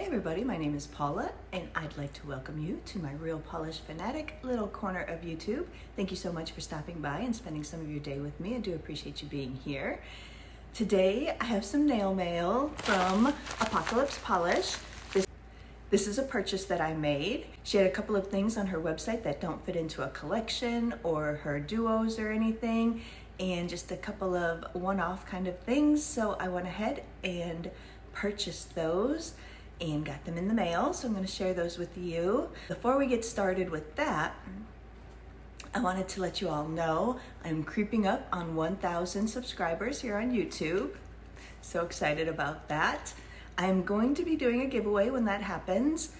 everybody, my name is Paula and I'd like to welcome you to my Real Polish Fanatic little corner of YouTube. Thank you so much for stopping by and spending some of your day with me. I do appreciate you being here. Today I have some nail mail from Apocalypse Polish. This is a purchase that I made. She had a couple of things on her website that don't fit into a collection or her duos or anything, and just a couple of one-off kind of things. So I went ahead and purchased those and got them in the mail. So I'm going to share those with you. Before we get started with that, I wanted to let you all know I'm creeping up on 1,000 subscribers here on YouTube. So excited about that. I'm going to be doing a giveaway when that happens.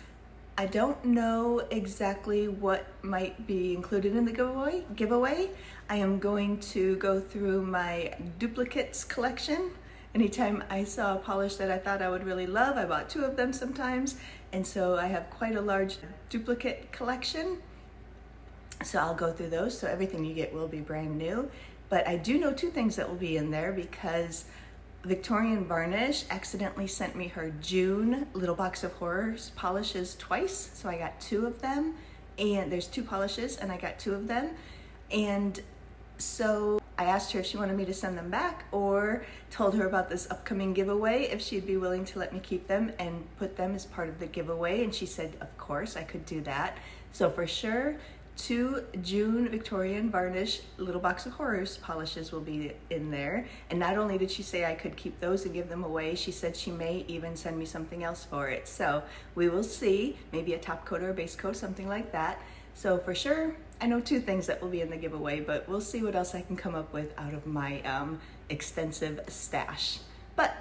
I don't know exactly what might be included in the giveaway. I am going to go through my duplicates collection. Anytime I saw a polish that I thought I would really love, I bought 2 of them sometimes. And so I have quite a large duplicate collection. So I'll go through those. So everything you get will be brand new. But I do know 2 things that will be in there because Victorian Varnish accidentally sent me her June little box of horrors polishes twice. So I got 2 of them, and there's 2 polishes and I got 2 of them. And so I asked her if she wanted me to send them back, or told her about this upcoming giveaway, if she'd be willing to let me keep them and put them as part of the giveaway. And she said, of course, I could do that. So for sure, 2 June Victorian Varnish little box of horrors polishes will be in there. And not only did she say I could keep those and give them away, she said she may even send me something else for it. So we will see, maybe a top coat or a base coat, something like that. So for sure, I know 2 things that will be in the giveaway, but we'll see what else I can come up with out of my extensive stash. But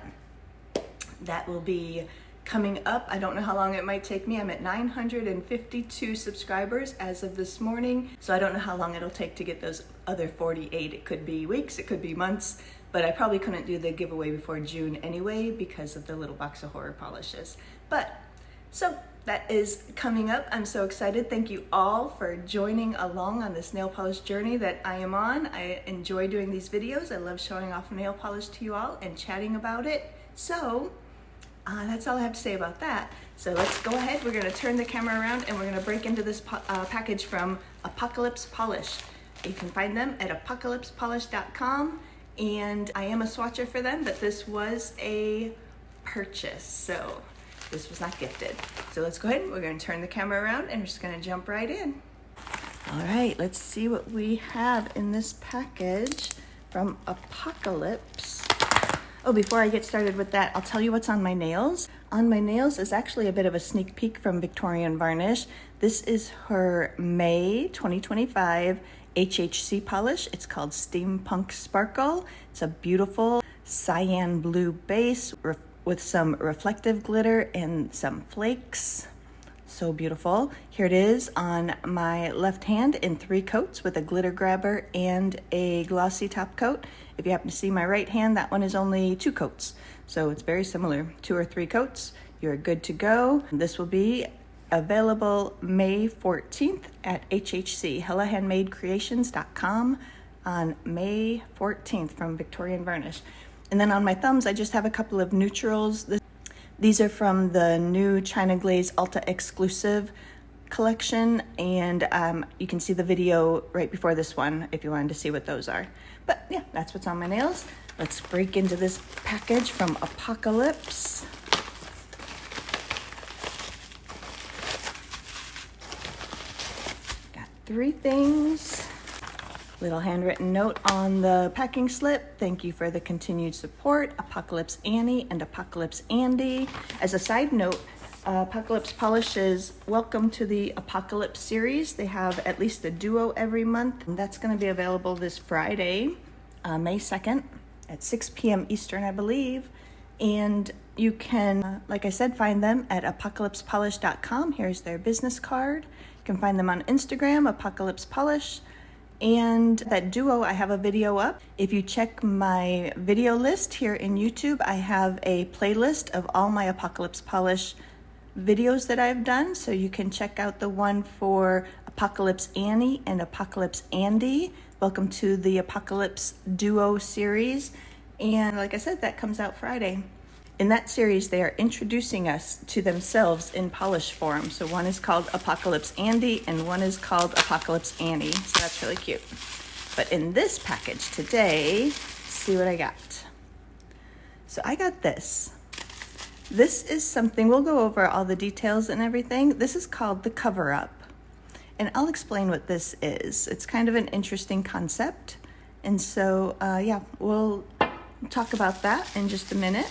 that will be coming up. I don't know how long it might take me. I'm at 952 subscribers as of this morning, so I don't know how long it'll take to get those other 48. It could be weeks, it could be months, but I probably couldn't do the giveaway before June anyway because of the little box of horror polishes. But so that is coming up. I'm so excited. Thank you all for joining along on this nail polish journey that I am on. I enjoy doing these videos. I love showing off nail polish to you all and chatting about it. So that's all I have to say about that. So let's go ahead. We're going to turn the camera around and we're going to break into this package from Apocalypse Polish. You can find them at apocalypsepolish.com, and I am a swatcher for them, but this was a purchase, so this was not gifted. So let's go ahead. We're going to turn the camera around and we're just going to jump right in. All right, let's see what we have in this package from Apocalypse. Oh, before I get started with that, I'll tell you what's on my nails. On my nails is actually a bit of a sneak peek from Victorian Varnish. This is her May 2025 HHC polish. It's called Steampunk Sparkle. It's a beautiful cyan blue base with some reflective glitter and some flakes. So beautiful. Here it is on my left hand in 3 coats with a glitter grabber and a glossy top coat. If you happen to see my right hand, that one is only 2 coats. So it's very similar, 2 or 3 coats. You're good to go. This will be available May 14th at HHC, HellaHandmadeCreations.com on May 14th from Victorian Varnish. And then on my thumbs, I just have a couple of neutrals. These are from the new China Glaze Ulta exclusive collection, and you can see the video right before this one if you wanted to see what those are. But yeah, that's what's on my nails. Let's break into this package from Apocalypse. Got 3 things. Little handwritten note on the packing slip. Thank you for the continued support, Apocalypse Annie and Apocalypse Andy. As a side note, Apocalypse Polishes welcome to the Apocalypse series. They have at least a duo every month. And that's going to be available this Friday, May 2nd at 6 p.m. Eastern, I believe. And you can, like I said, find them at apocalypsepolish.com. Here's their business card. You can find them on Instagram, Apocalypse Polish. And that duo, I have a video up. If you check my video list here in YouTube, I have a playlist of all my Apocalypse Polish videos that I've done. So you can check out the one for Apocalypse Annie and Apocalypse Andy. Welcome to the Apocalypse Duo series. And like I said, that comes out Friday. In that series, they are introducing us to themselves in polish form. So one is called Apocalypse Andy and one is called Apocalypse Annie. So that's really cute. But in this package today, see what I got. So I got this. This is something, we'll go over all the details and everything. This is called the Cover Up. And I'll explain what this is. It's kind of an interesting concept. And so, yeah, we'll talk about that in just a minute.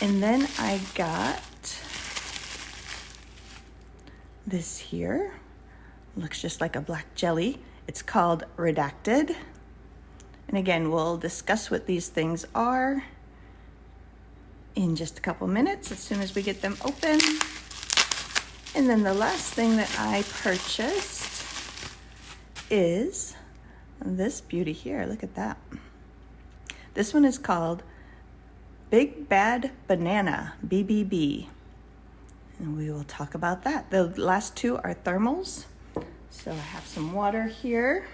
And then I got this here. Looks just like a black jelly. It's called Redacted. And again, we'll discuss what these things are in just a couple minutes as soon as we get them open. And then the last thing that I purchased is this beauty here. Look at that. This one is called Big Bad Banana, BBB. And we will talk about that. The last two are thermals. So I have some water here.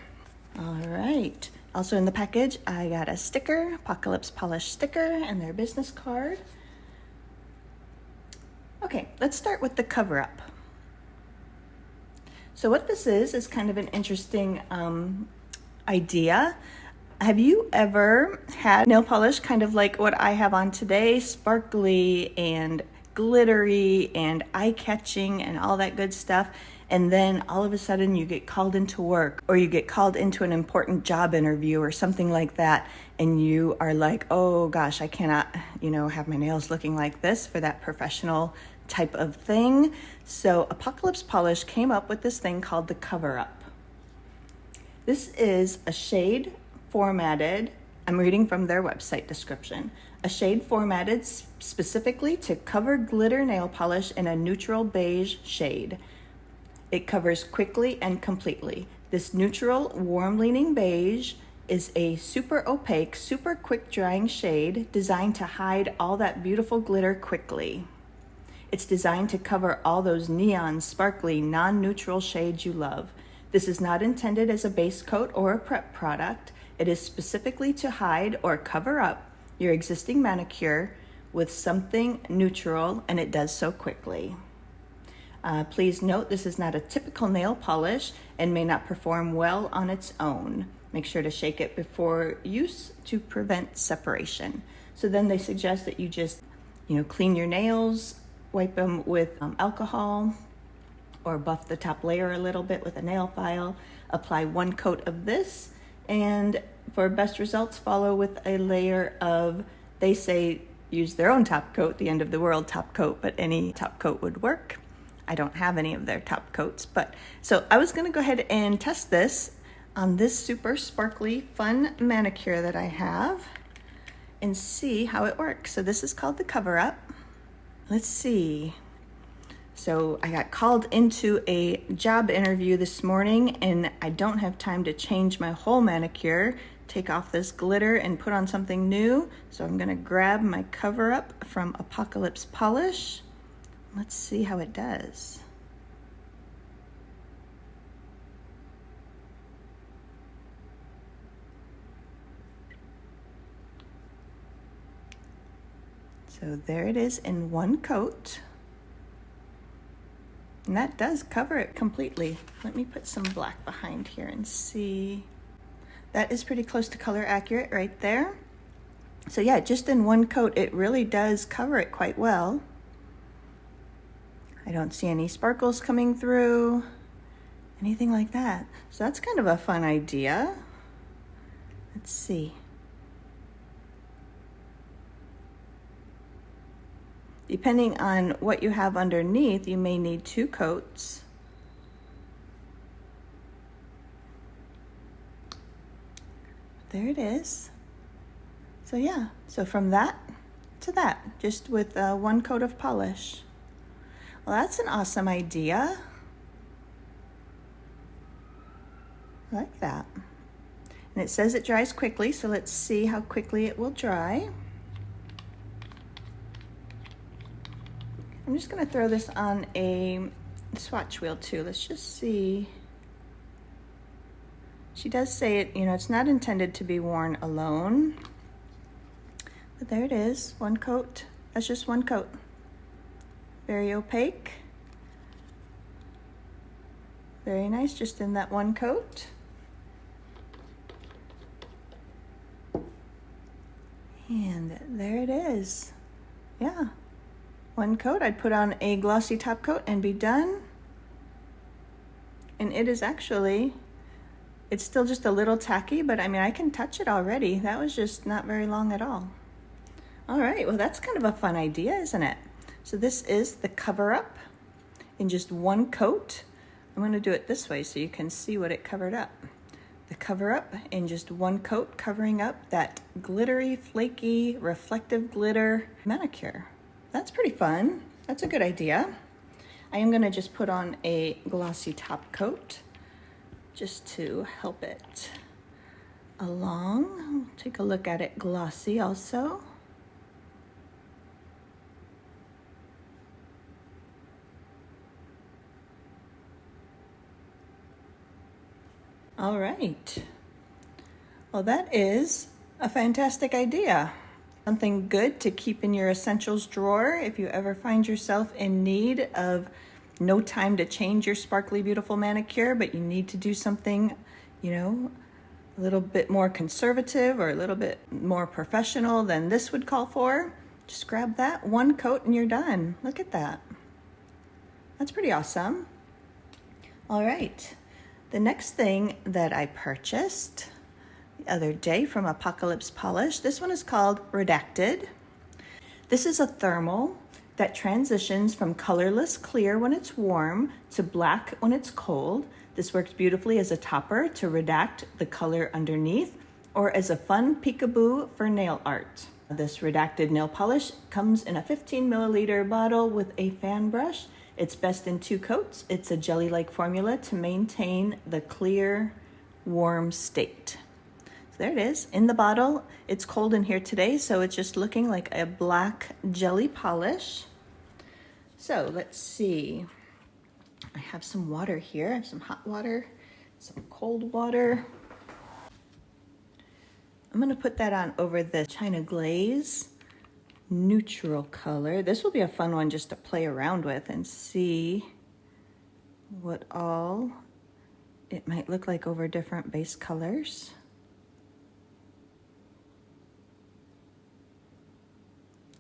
All right. Also in the package, I got a sticker, Apocalypse Polish sticker, and their business card. Okay, let's start with the Cover Up. So what this is kind of an interesting idea. Have you ever had nail polish kind of like what I have on today, sparkly and glittery and eye-catching and all that good stuff, and then all of a sudden you get called into work or you get called into an important job interview or something like that, and you are like, oh gosh, I cannot, have my nails looking like this for that professional type of thing. So Apocalypse Polish came up with this thing called the Cover Up. This is a shade formatted, I'm reading from their website description, a shade formatted specifically to cover glitter nail polish in a neutral beige shade. It covers quickly and completely. This neutral, warm-leaning beige is a super opaque, super quick drying shade designed to hide all that beautiful glitter quickly. It's designed to cover all those neon, sparkly, non-neutral shades you love. This is not intended as a base coat or a prep product. It is specifically to hide or cover up your existing manicure with something neutral, and it does so quickly. Please note this is not a typical nail polish and may not perform well on its own. Make sure to shake it before use to prevent separation. So then they suggest that you just, clean your nails, wipe them with alcohol, or buff the top layer a little bit with a nail file. Apply one coat of this, and for best results, follow with a layer of, they say, use their own top coat, the end of the world top coat, but any top coat would work. I don't have any of their top coats, but so I was gonna go ahead and test this on this super sparkly, fun manicure that I have and see how it works. So this is called the Cover Up. Let's see. So I got called into a job interview this morning and I don't have time to change my whole manicure, take off this glitter and put on something new. So I'm gonna grab my Cover Up from Apocalypse Polish. Let's see how it does. So there it is in one coat. And that does cover it completely. Let me put some black behind here and see. That is pretty close to color accurate right there. So yeah, just in one coat, it really does cover it quite well. I don't see any sparkles coming through, anything like that. So that's kind of a fun idea. Let's see. Depending on what you have underneath, you may need 2 coats. There it is. So yeah, so from that to that, just with 1 coat of polish. Well, that's an awesome idea. I like that. And it says it dries quickly, so let's see how quickly it will dry. I'm just gonna throw this on a swatch wheel too. Let's just see. She does say it, it's not intended to be worn alone. there it is, one coat. That's just one coat. Very opaque. Very nice, just in that one coat. And there it is. Yeah, one coat. I'd put on a glossy top coat and be done. And it is actually, it's still just a little tacky, but I mean, I can touch it already. That was just not very long at all. All right, well, that's kind of a fun idea, isn't it? So this is the cover up in just one coat. I'm gonna do it this way so you can see what it covered up. The cover up in just one coat, covering up that glittery, flaky, reflective glitter manicure. That's pretty fun. That's a good idea. I am gonna just put on a glossy top coat just to help it along. Take a look at it glossy also. All right. Well, that is a fantastic idea. Something good to keep in your essentials drawer if you ever find yourself in need of no time to change your sparkly, beautiful manicure, but you need to do something, you know, a little bit more conservative or a little bit more professional than this would call for. Just grab that one coat and you're done. Look at that. That's pretty awesome. All right. The next thing that I purchased the other day from Apocalypse Polish, this one is called Redacted. This is a thermal that transitions from colorless clear when it's warm to black when it's cold. This works beautifully as a topper to redact the color underneath or as a fun peekaboo for nail art. This Redacted nail polish comes in a 15 milliliter bottle with a fan brush. It's best in two coats. It's a jelly-like formula to maintain the clear, warm state. So there it is in the bottle. It's cold in here today, so it's just looking like a black jelly polish. So let's see. I have some water here. I have some hot water, some cold water. I'm gonna put that on over the China Glaze neutral color. This will be a fun one just to play around with and see what all it might look like over different base colors.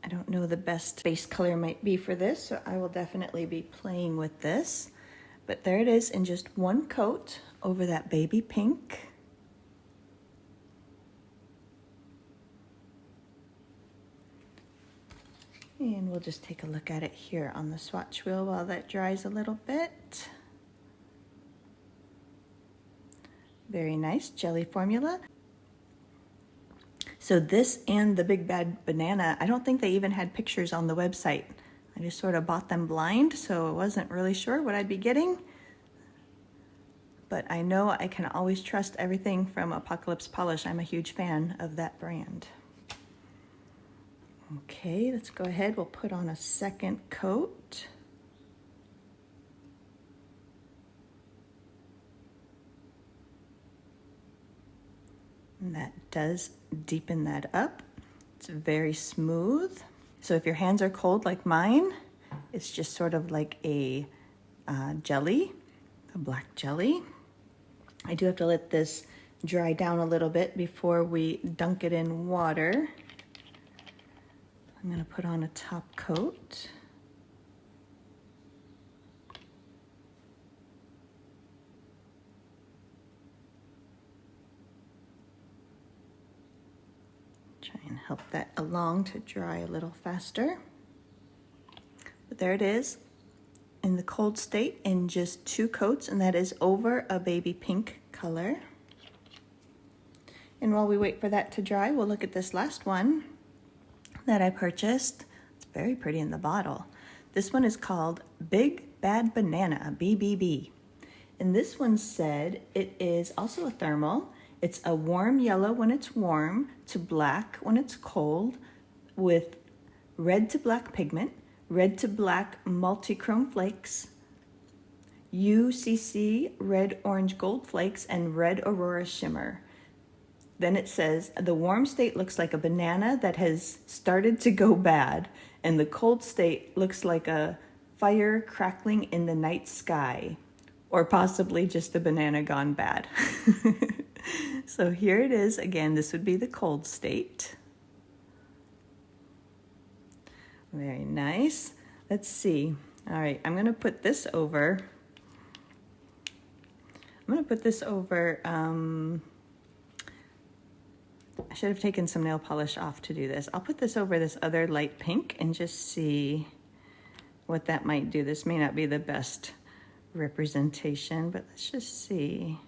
I don't know the best base color might be for this, so I will definitely be playing with this. But there it is in just one coat over that baby pink. And we'll just take a look at it here on the swatch wheel while that dries a little bit. Very nice jelly formula. So this and the Big Bad Banana, I don't think they even had pictures on the website. I just sort of bought them blind, so I wasn't really sure what I'd be getting. But I know I can always trust everything from Apocalypse Polish. I'm a huge fan of that brand. Okay, let's go ahead. We'll put on a second coat. And that does deepen that up. It's very smooth. So if your hands are cold like mine, it's just sort of like a jelly, a black jelly. I do have to let this dry down a little bit before we dunk it in water. I'm going to put on a top coat. Try and help that along to dry a little faster. But there it is in the cold state in just two coats, and that is over a baby pink color. And while we wait for that to dry, we'll look at this last one that I purchased. It's very pretty in the bottle. This one is called Big Bad Banana, BBB. And this one said it is also a thermal. It's a warm yellow when it's warm to black when it's cold with red to black pigment, red to black multichrome flakes, UCC red orange gold flakes, and red aurora shimmer. Then it says, the warm state looks like a banana that has started to go bad, and the cold state looks like a fire crackling in the night sky, or possibly just a banana gone bad. So here it is. Again, this would be the cold state. Very nice. Let's see. All right, I'm going to put this over. I should have taken some nail polish off to do this. I'll put this over this other light pink and just see what that might do. This may not be the best representation, but let's just see.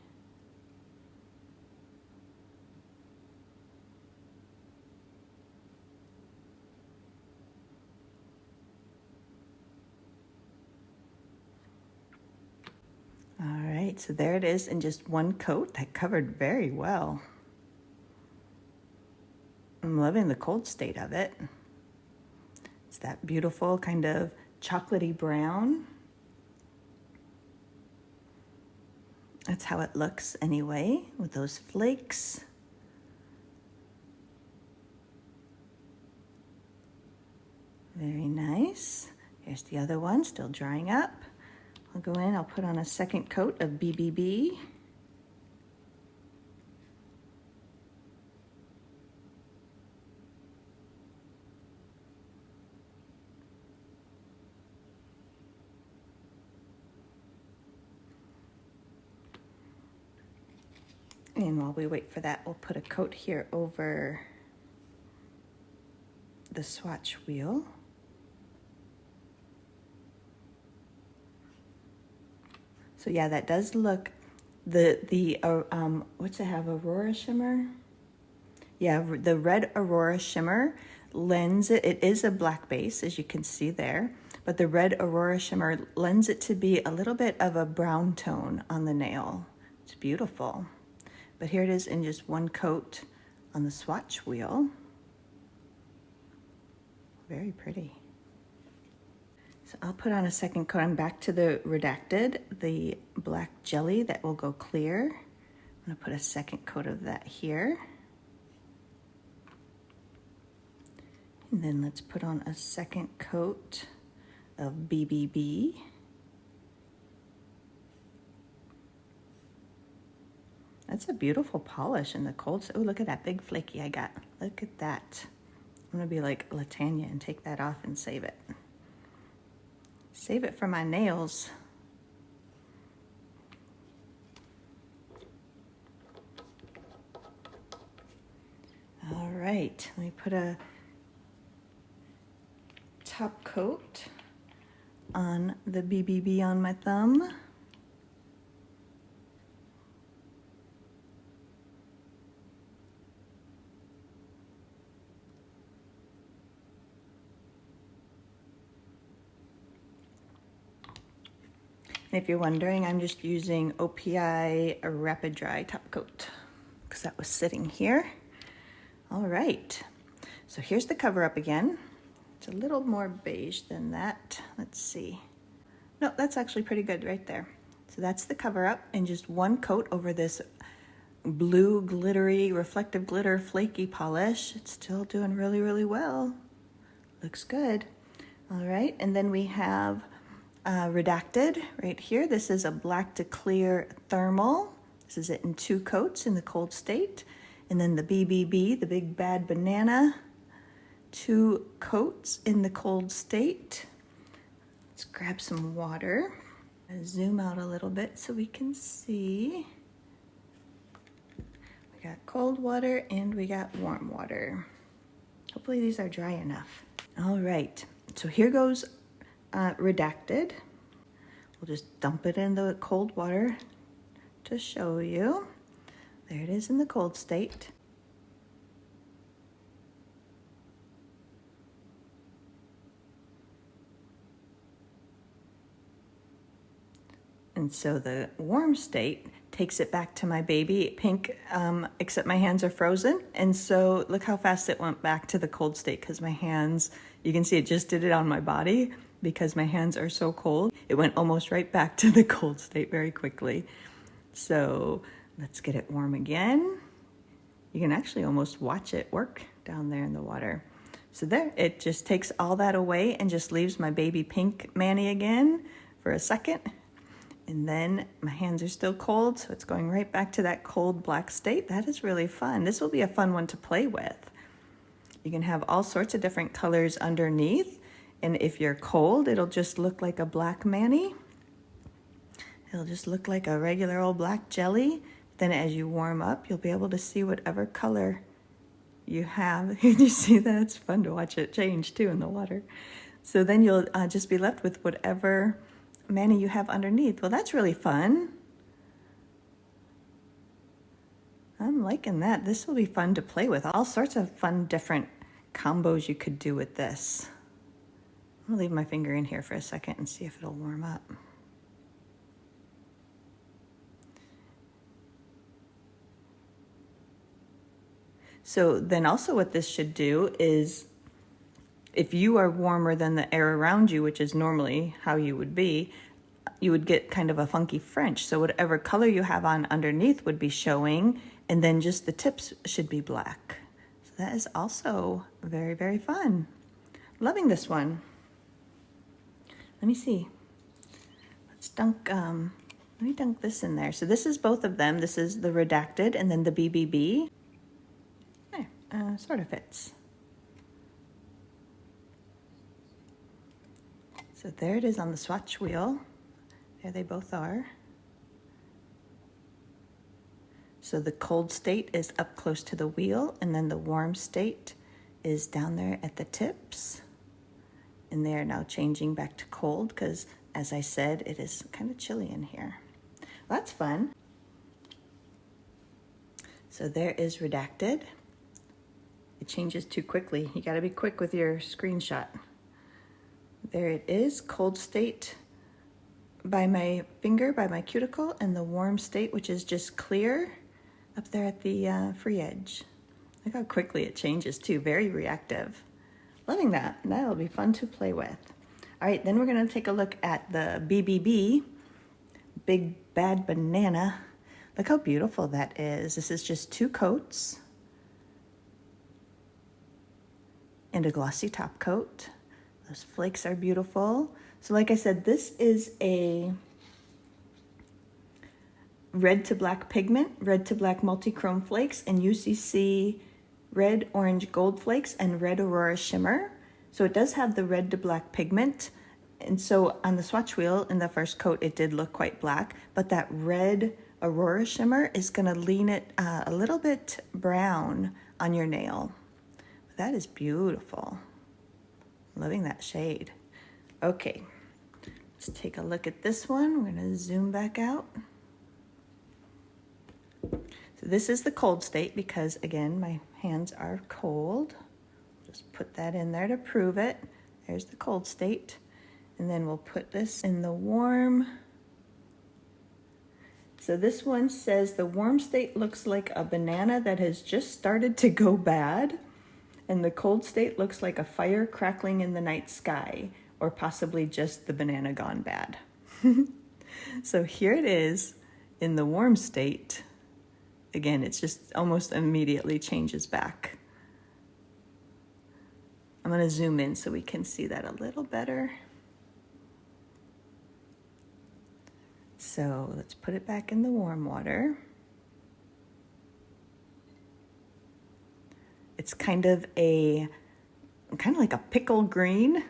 All right, so there it is in just one coat. That covered very well. I'm loving the cold state of it. It's that beautiful kind of chocolatey brown. That's how it looks anyway, with those flakes. Very nice. Here's the other one, still drying up. I'll go in, I'll put on a second coat of BBB. And while we wait for that, we'll put a coat here over the swatch wheel. So yeah, that does look, what's it have, Aurora Shimmer? Yeah, the red Aurora Shimmer lends it, it is a black base, as you can see there, but the red Aurora Shimmer lends it to be a little bit of a brown tone on the nail. It's beautiful. But here it is in just one coat on the swatch wheel. Very pretty. So I'll put on a second coat. I'm back to the Redacted, the black jelly that will go clear. I'm gonna put a second coat of that here. And then let's put on a second coat of BBB. That's a beautiful polish in the cold. Oh, look at that big flaky I got. Look at that. I'm gonna be like Latanya and take that off and save it. Save it for my nails. All right, let me put a top coat on the BBB on my thumb. And if you're wondering, I'm just using OPI Rapid Dry Top Coat because that was sitting here. All right, so here's the cover up again. It's a little more beige than that. Let's see. No, that's actually pretty good right there. So that's the cover up and just one coat over this blue glittery, reflective glitter flaky polish. It's still doing really, really well. Looks good. All right, and then we have Redacted right here. This is a black to clear thermal. This is it in two coats in the cold state. And then the BBB, the big bad banana, two coats in the cold state. Let's grab some water. Zoom out a little bit so we can see. We got cold water and we got warm water. Hopefully these are dry enough. All right, so here goes Redacted. We'll just dump it in the cold water to show you. There it is in the cold state. And so the warm state takes it back to my baby pink, except my hands are frozen. And so look how fast it went back to the cold state because my hands, you can see it just did it on my body because my hands are so cold. It went almost right back to the cold state very quickly. So let's get it warm again. You can actually almost watch it work down there in the water. So there, it just takes all that away and just leaves my baby pink mani again for a second. And then my hands are still cold, so it's going right back to that cold black state. That is really fun. This will be a fun one to play with. You can have all sorts of different colors underneath. And if you're cold, it'll just look like a black mani. It'll just look like a regular old black jelly. Then as you warm up, you'll be able to see whatever color you have. You see that? It's fun to watch it change too in the water. So then you'll just be left with whatever mani you have underneath. Well, that's really fun. I'm liking that. This will be fun to play with. All sorts of fun different combos you could do with this. I'm gonna leave my finger in here for a second and see if it'll warm up. So then also what this should do is, if you are warmer than the air around you, which is normally how you would be, you would get kind of a funky French. So whatever color you have on underneath would be showing, and then just the tips should be black. So that is also very, very fun. Loving this one. Let me see. Let's dunk, let me dunk this in there. So this is both of them. This is the Redacted and then the BBB. Sort of fits. So there it is on the swatch wheel. There they both are. So the cold state is up close to the wheel, and then the warm state is down there at the tips. And they are now changing back to cold because, as I said, it is kind of chilly in here. Well, that's fun. So there is Redacted. It changes too quickly. You gotta be quick with your screenshot. There it is, cold state by my finger, by my cuticle, and the warm state, which is just clear up there at the free edge. Look how quickly it changes too, very reactive. Loving that, that'll be fun to play with. All right, then we're gonna take a look at the BBB, Big Bad Banana. Look how beautiful that is. This is just 2 coats and a glossy top coat. Those flakes are beautiful. So like I said, this is a red to black pigment, red to black multi-chrome flakes, and UCC red, orange, gold flakes, and red Aurora shimmer. So it does have the red to black pigment. And so on the swatch wheel in the first coat, it did look quite black, but that red Aurora shimmer is gonna lean it a little bit brown on your nail. That is beautiful. Loving that shade. Okay, let's take a look at this one. We're gonna zoom back out. So this is the cold state because, again, my hands are cold. Just put that in there to prove it. There's the cold state. And then we'll put this in the warm. So this one says the warm state looks like a banana that has just started to go bad. And the cold state looks like a fire crackling in the night sky, or possibly just the banana gone bad. So here it is in the warm state. Again, it's just almost immediately changes back. I'm gonna zoom in so we can see that a little better. So let's put it back in the warm water. It's kind of like a pickle green.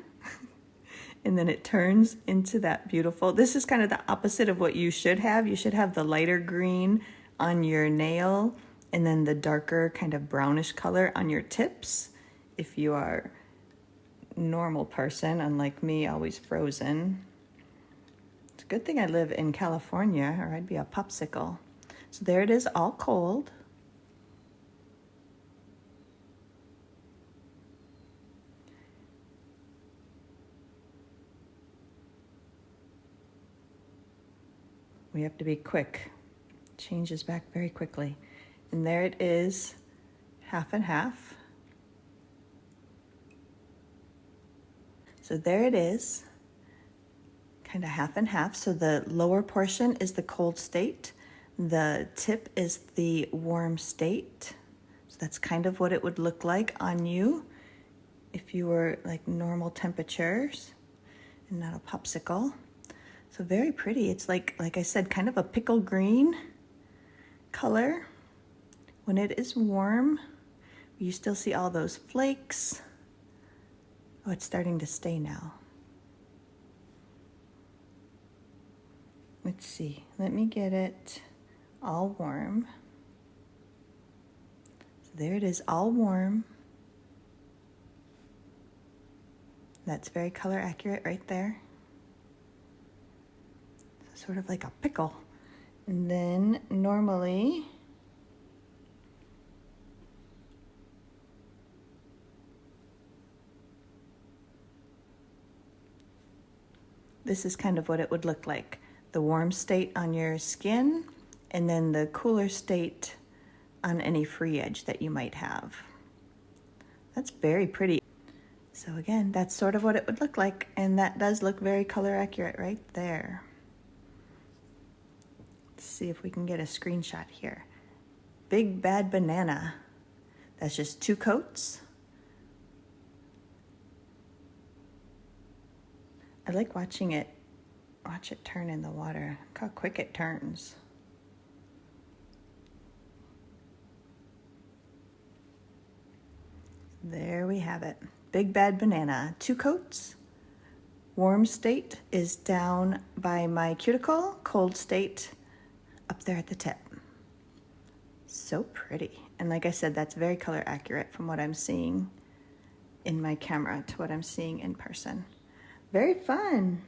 And then it turns into that beautiful, this is kind of the opposite of what you should have. You should have the lighter green on your nail and then the darker kind of brownish color on your tips. If you are a normal person, unlike me, always frozen. It's a good thing I live in California or I'd be a popsicle. So there it is, all cold. We have to be quick. Changes back very quickly. And there it is, half and half. So there it is, kind of half and half. So the lower portion is the cold state. The tip is the warm state. that's kind of what it would look like on you if you were like normal temperatures and not a popsicle. So very pretty. It's like I said, kind of a pickle green color. When it is warm, you still see all those flakes. Oh, it's starting to stay now. Let's see, let me get it all warm. So there it is, all warm. That's very color accurate right there. So sort of like a pickle. And then normally, this is kind of what it would look like. The warm state on your skin, and then the cooler state on any free edge that you might have. That's very pretty. So again, that's sort of what it would look like, and that does look very color accurate right there. Let's see if we can get a screenshot here. Big Bad Banana. That's just 2 coats. I like watching it. Watch it turn in the water. Look how quick it turns. There we have it. Big Bad Banana, 2 coats. Warm state is down by my cuticle, cold state up there at the tip. So pretty. And like I said, that's very color accurate from what I'm seeing in my camera to what I'm seeing in person. Very fun.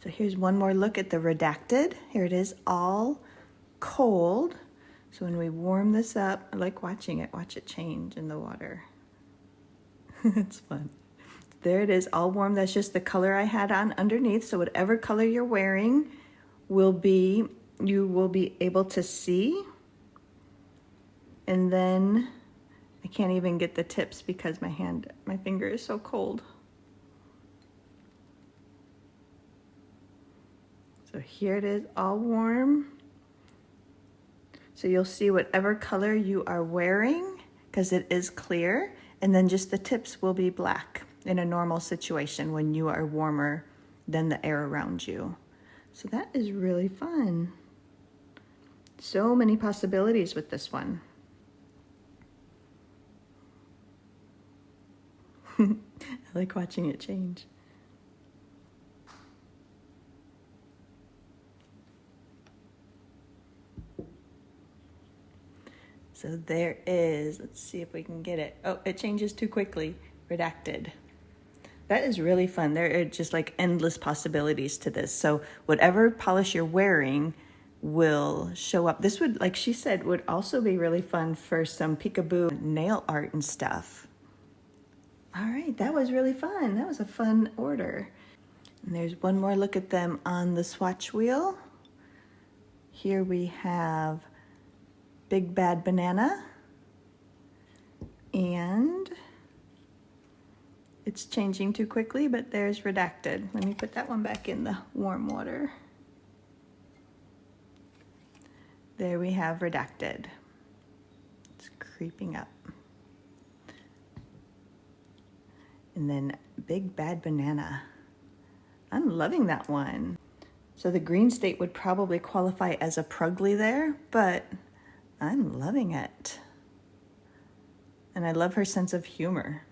So here's one more look at the Redacted. Here it is, all cold. So when we warm this up, I like watching it. Watch it change in the water. It's fun. There it is, all warm. That's just the color I had on underneath. So whatever color you're wearing you will be able to see. And then I can't even get the tips because my finger is so cold. So here it is, all warm. So you'll see whatever color you are wearing, because it is clear, and then just the tips will be black in a normal situation when you are warmer than the air around you. So that is really fun. So many possibilities with this one. I like watching it change. So there is, let's see if we can get it. Oh, it changes too quickly. Redacted. That is really fun. There are just like endless possibilities to this. So whatever polish you're wearing will show up. This would, like she said, would also be really fun for some peekaboo nail art and stuff. All right, that was really fun. That was a fun order. And there's one more look at them on the swatch wheel. Here we have Big Bad Banana, and it's changing too quickly, but there's Redacted. Let me put that one back in the warm water. There we have Redacted. It's creeping up. And then Big Bad Banana. I'm loving that one. So the green state would probably qualify as a Prugly there, but I'm loving it. And I love her sense of humor.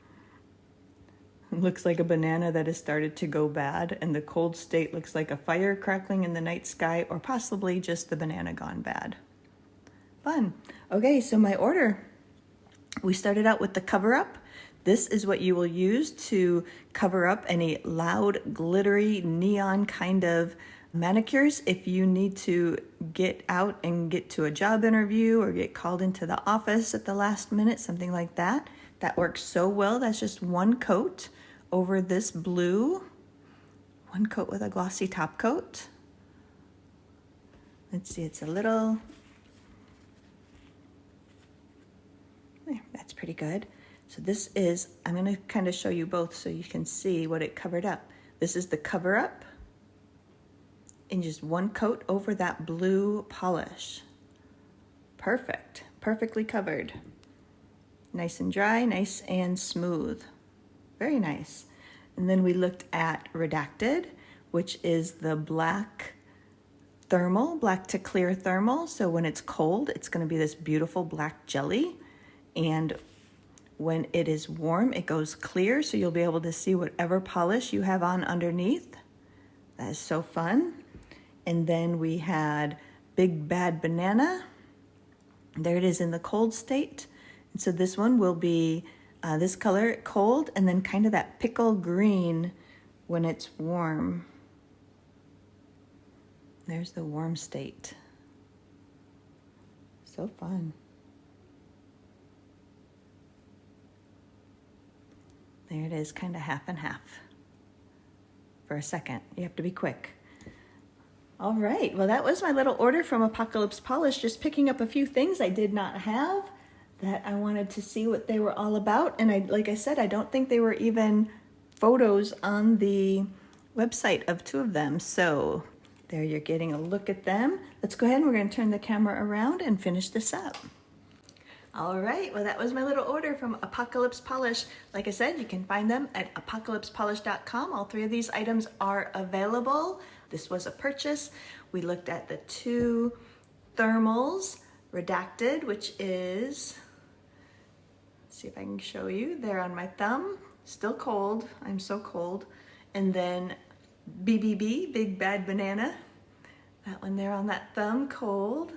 It looks like a banana that has started to go bad, and the cold state looks like a fire crackling in the night sky, or possibly just the banana gone bad. Fun. Okay, so my order. We started out with the cover up. This is what you will use to cover up any loud, glittery, neon kind of manicures if you need to get out and get to a job interview or get called into the office at the last minute, something like that. That works so well. That's just 1 coat over this blue, 1 coat with a glossy top coat. Let's see, it's a little, there, that's pretty good. So this is, I'm gonna kind of show you both so you can see what it covered up. This is the cover up, and just 1 coat over that blue polish. Perfect, perfectly covered. Nice and dry, nice and smooth. Very nice. And then we looked at Redacted, which is the black thermal, black to clear thermal. So when it's cold, it's going to be this beautiful black jelly. And when it is warm, it goes clear, so you'll be able to see whatever polish you have on underneath. That is so fun. And then we had Big Bad Banana. There it is in the cold state. And so this one will be this color, cold, and then kind of that pickle green when it's warm. There's the warm state. So fun. There it is, kind of half and half. For a second, you have to be quick. All right, well that was my little order from Apocalypse Polish, just picking up a few things I did not have that I wanted to see what they were all about. And like I said, I don't think they were even photos on the website of two of them. So there you're getting a look at them. Let's go ahead and we're gonna turn the camera around and finish this up. All right, well that was my little order from Apocalypse Polish. Like I said, you can find them at apocalypsepolish.com. All three of these items are available. This was a purchase. We looked at the two thermals, Redacted, which is, let's see if I can show you, there on my thumb, still cold, I'm so cold. And then BBB, Big Bad Banana, that one there on that thumb, cold.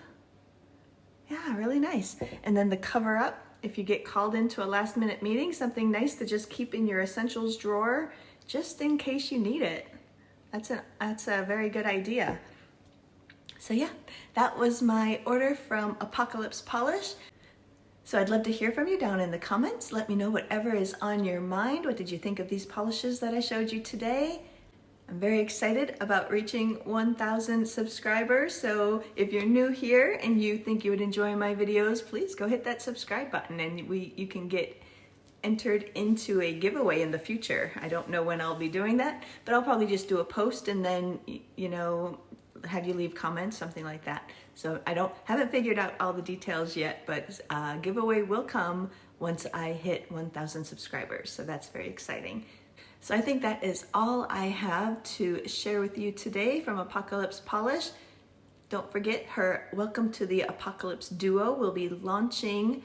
Yeah, really nice. And then the cover up, if you get called into a last minute meeting, something nice to just keep in your essentials drawer, just in case you need it. That's a very good idea. So yeah, that was my order from Apocalypse Polish. So I'd love to hear from you down in the comments. Let me know whatever is on your mind. What did you think of these polishes that I showed you today? I'm very excited about reaching 1,000 subscribers. So if you're new here and you think you would enjoy my videos, please go hit that subscribe button and you can get entered into a giveaway in the future. I don't know when I'll be doing that, but I'll probably just do a post and then, you know, have you leave comments, something like that. So haven't figured out all the details yet, but giveaway will come once I hit 1,000 subscribers. So that's very exciting. So I think that is all I have to share with you today from Apocalypse Polish. Don't forget, her Welcome to the Apocalypse Duo will be launching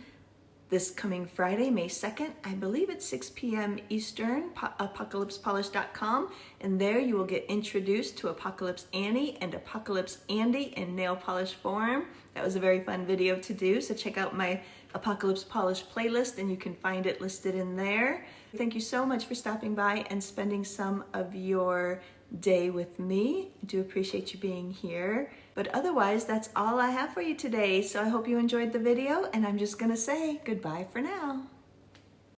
this coming Friday, May 2nd. I believe it's 6 p.m. Eastern, apocalypsepolish.com. And there you will get introduced to Apocalypse Annie and Apocalypse Andy in nail polish form. That was a very fun video to do, so check out my Apocalypse Polish playlist and you can find it listed in there. Thank you so much for stopping by and spending some of your day with me. I do appreciate you being here. But otherwise, that's all I have for you today. So I hope you enjoyed the video, and I'm just gonna say goodbye for now.